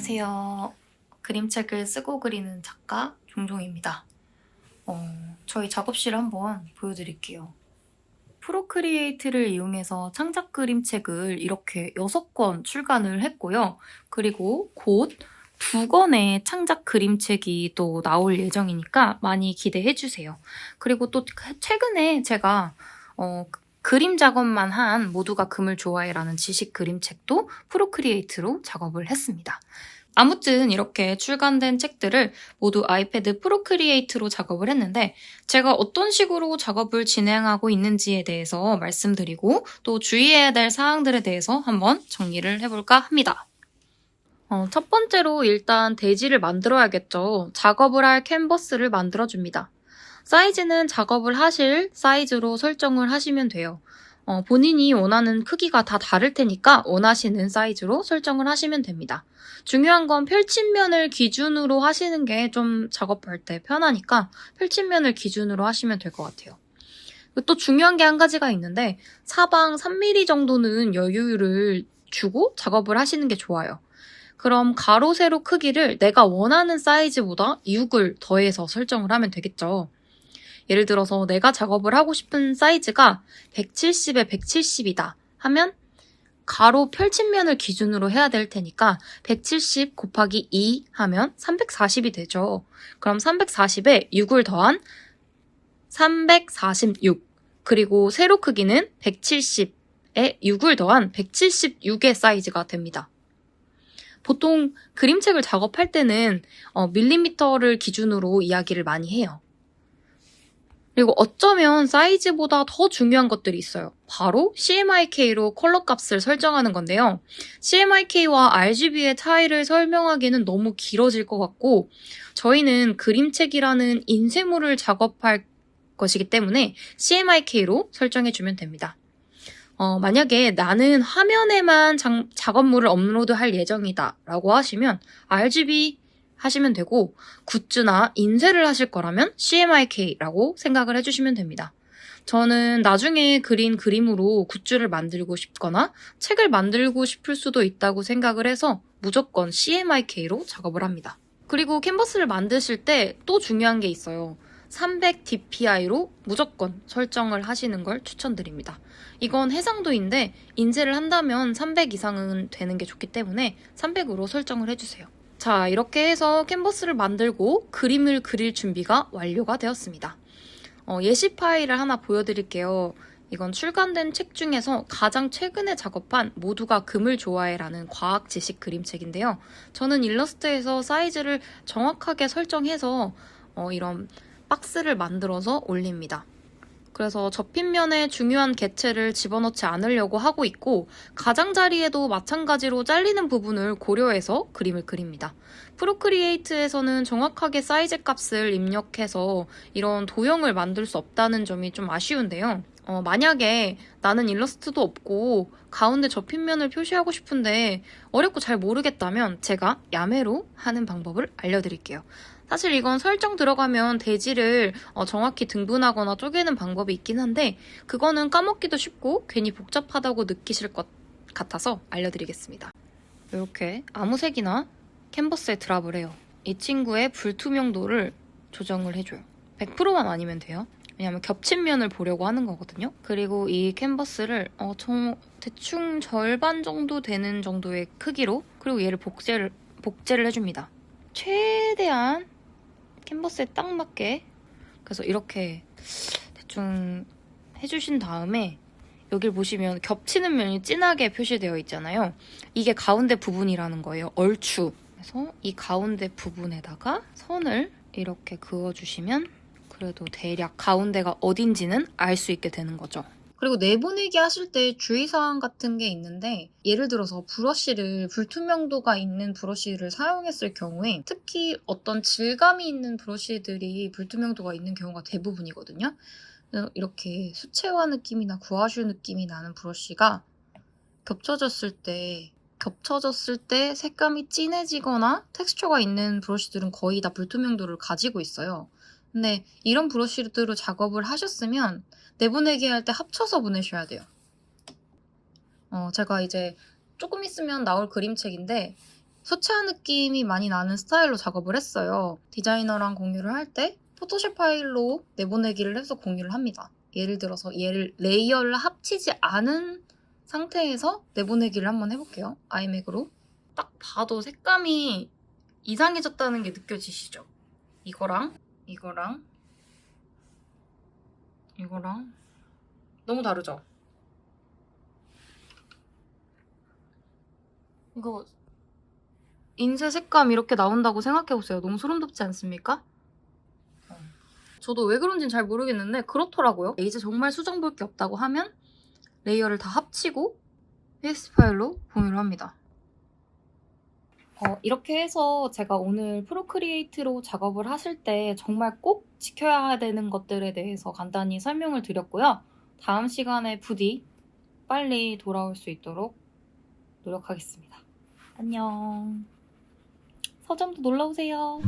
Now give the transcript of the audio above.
안녕하세요. 그림책을 쓰고 그리는 작가 종종입니다. 저희 작업실 한번 보여드릴게요. 프로크리에이트를 이용해서 창작 그림책을 이렇게 6권 출간을 했고요. 그리고 곧 2권의 창작 그림책이 또 나올 예정이니까 많이 기대해주세요. 그리고 또 최근에 제가 그림 작업만 한 모두가 금을 좋아해라는 지식 그림책도 프로크리에이트로 작업을 했습니다. 아무튼 이렇게 출간된 책들을 모두 아이패드 프로크리에이트로 작업을 했는데 제가 어떤 식으로 작업을 진행하고 있는지에 대해서 말씀드리고 또 주의해야 될 사항들에 대해서 한번 정리를 해볼까 합니다. 첫 번째로 일단 대지를 만들어야겠죠. 작업을 할 캔버스를 만들어줍니다. 사이즈는 작업을 하실 사이즈로 설정을 하시면 돼요. 본인이 원하는 크기가 다 다를 테니까 원하시는 사이즈로 설정을 하시면 됩니다. 중요한 건 펼친면을 기준으로 하시는 게 좀 작업할 때 편하니까 펼친면을 기준으로 하시면 될 것 같아요. 또 중요한 게 한 가지가 있는데 사방 3mm 정도는 여유를 주고 작업을 하시는 게 좋아요. 그럼 가로, 세로 크기를 내가 원하는 사이즈보다 6을 더해서 설정을 하면 되겠죠. 예를 들어서 내가 작업을 하고 싶은 사이즈가 170에 170이다 하면 가로 펼친면을 기준으로 해야 될 테니까 170 곱하기 2 하면 340이 되죠. 그럼 340에 6을 더한 346 그리고 세로 크기는 170에 6을 더한 176의 사이즈가 됩니다. 보통 그림책을 작업할 때는 밀리미터를 기준으로 이야기를 많이 해요. 그리고 어쩌면 사이즈보다 더 중요한 것들이 있어요. 바로 CMYK로 컬러 값을 설정하는 건데요. CMYK와 RGB의 차이를 설명하기는 너무 길어질 것 같고 저희는 그림책이라는 인쇄물을 작업할 것이기 때문에 CMYK로 설정해주면 됩니다. 만약에 나는 화면에만 작업물을 업로드할 예정이다 라고 하시면 RGB 하시면 되고 굿즈나 인쇄를 하실 거라면 CMYK라고 생각을 해주시면 됩니다. 저는 나중에 그린 그림으로 굿즈를 만들고 싶거나 책을 만들고 싶을 수도 있다고 생각을 해서 무조건 CMYK로 작업을 합니다. 그리고 캔버스를 만드실 때 또 중요한 게 있어요. 300 dpi로 무조건 설정을 하시는 걸 추천드립니다. 이건 해상도인데 인쇄를 한다면 300 이상은 되는 게 좋기 때문에 300으로 설정을 해주세요. 자, 이렇게 해서 캔버스를 만들고 그림을 그릴 준비가 완료가 되었습니다. 예시 파일을 하나 보여드릴게요. 이건 출간된 책 중에서 가장 최근에 작업한 모두가 금을 좋아해라는 과학 지식 그림책인데요. 저는 일러스트에서 사이즈를 정확하게 설정해서 이런 박스를 만들어서 올립니다. 그래서 접힌면에 중요한 개체를 집어넣지 않으려고 하고 있고 가장자리에도 마찬가지로 잘리는 부분을 고려해서 그림을 그립니다. 프로크리에이트에서는 정확하게 사이즈 값을 입력해서 이런 도형을 만들 수 없다는 점이 좀 아쉬운데요. 만약에 나는 일러스트도 없고 가운데 접힌면을 표시하고 싶은데 어렵고 잘 모르겠다면 제가 야매로 하는 방법을 알려드릴게요. 사실 이건 설정 들어가면 대지를 정확히 등분하거나 쪼개는 방법이 있긴 한데 그거는 까먹기도 쉽고 괜히 복잡하다고 느끼실 것 같아서 알려드리겠습니다. 이렇게 아무 색이나 캔버스에 드랍을 해요. 이 친구의 불투명도를 조정을 해줘요. 100%만 아니면 돼요. 왜냐면 겹친 면을 보려고 하는 거거든요. 그리고 이 캔버스를 대충 절반 정도 되는 정도의 크기로 그리고 얘를 복제를 해줍니다. 최대한 캔버스에 딱 맞게 그래서 이렇게 대충 해주신 다음에 여길 보시면 겹치는 면이 진하게 표시되어 있잖아요. 이게 가운데 부분이라는 거예요. 얼추. 그래서 이 가운데 부분에다가 선을 이렇게 그어주시면 그래도 대략 가운데가 어딘지는 알 수 있게 되는 거죠. 그리고 내보내기 하실 때 주의사항 같은 게 있는데 예를 들어서 브러쉬를 불투명도가 있는 브러쉬를 사용했을 경우에 특히 어떤 질감이 있는 브러쉬들이 불투명도가 있는 경우가 대부분이거든요. 이렇게 수채화 느낌이나 구아슈 느낌이 나는 브러쉬가 겹쳐졌을 때 색감이 진해지거나 텍스처가 있는 브러쉬들은 거의 다 불투명도를 가지고 있어요. 근데 이런 브러쉬로 작업을 하셨으면 내보내기 할 때 합쳐서 보내셔야 돼요. 제가 이제 조금 있으면 나올 그림책인데 수채화 느낌이 많이 나는 스타일로 작업을 했어요. 디자이너랑 공유를 할 때 포토샵 파일로 내보내기를 해서 공유를 합니다. 예를 들어서 얘를 레이어를 합치지 않은 상태에서 내보내기를 한번 해볼게요. 아이맥으로. 딱 봐도 색감이 이상해졌다는 게 느껴지시죠? 이거랑 이거랑 너무 다르죠? 이거 인쇄 색감 이렇게 나온다고 생각해보세요. 너무 소름 돋지 않습니까? 저도 왜 그런지는 잘 모르겠는데 그렇더라고요. 이제 정말 수정 볼 게 없다고 하면 레이어를 다 합치고 PSD 파일로 공유를 합니다. 이렇게 해서 제가 오늘 프로크리에이트로 작업을 하실 때 정말 꼭 지켜야 되는 것들에 대해서 간단히 설명을 드렸고요. 다음 시간에 부디 빨리 돌아올 수 있도록 노력하겠습니다. 안녕. 서점도 놀러오세요.